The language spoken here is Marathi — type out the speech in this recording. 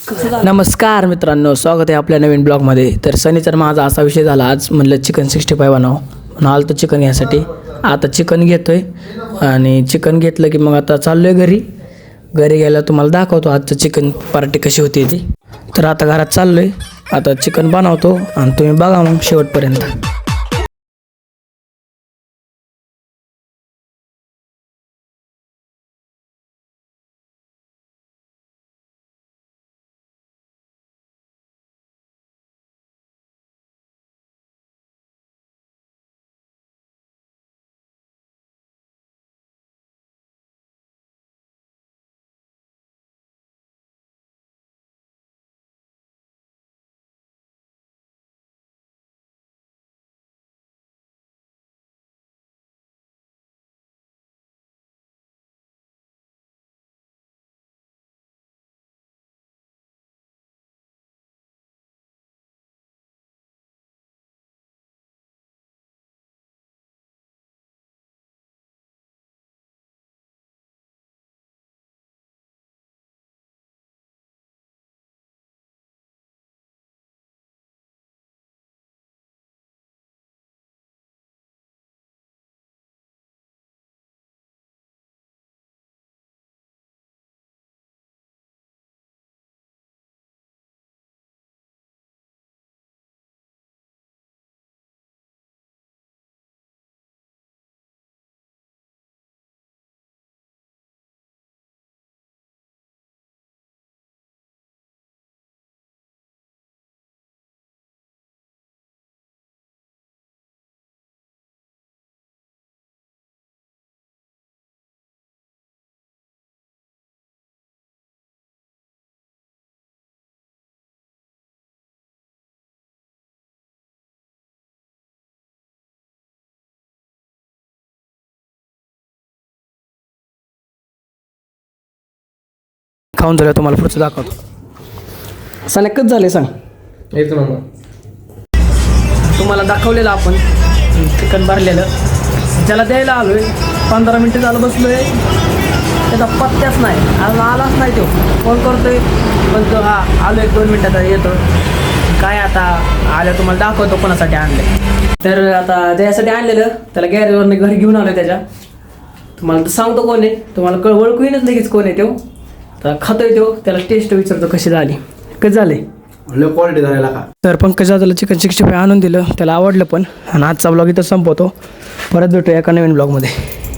नमस्कार मित्रांनो, स्वागत आहे आपल्या नवीन ब्लॉगमध्ये. तर सनीचा माझा असा विषय झाला, आज म्हणलं चिकन 65 बनव म्हणून आलो तो चिकन घ्यायसाठी. आता चिकन घेतोय आणि चिकन घेतलं की मग आता चाललोय घरी गेला तुम्हाला दाखवतो आजचं चिकन पार्टी कशी होती ती. तर आता घरात चाललोय, आता चिकन बनवतो आणि तुम्ही बघा मग शेवटपर्यंत. खाऊन झालं तुम्हाला पुढचं दाखवतो. सनकच झाले सांग. एक नंबर. तुम्हाला दाखवलेलं आपण चिकन भरलेलं, ज्याला द्यायला आलोय 15 मिनटं झालं बसलोय, त्याचा पत्त्याच नाही, अजून आलाच नाही. तो फोन करतोय म्हणतो हा आलो 1-2 मिनटात येतो. काय आता आलं तुम्हाला दाखवतो कोणासाठी आणलं. तर आता ज्यासाठी आणलेलं त्याला गॅरेजवरनं घरी घेऊन आलो. त्याच्या तुम्हाला सांगतो कोण आहे, तुम्हाला ओळखू येईनच लगेच कोण आहे. तो तर खातोय, तो त्याला टेस्ट विचारतो कशी झाली, कसं झाले, क्वालिटी झालेला का. तर पंकज दादाला चिकन 65 आणून दिलं, त्याला आवडलं पण. आणि आजचा ब्लॉग इथं संपवतो. परत भेटूया एका नवीन ब्लॉगमध्ये.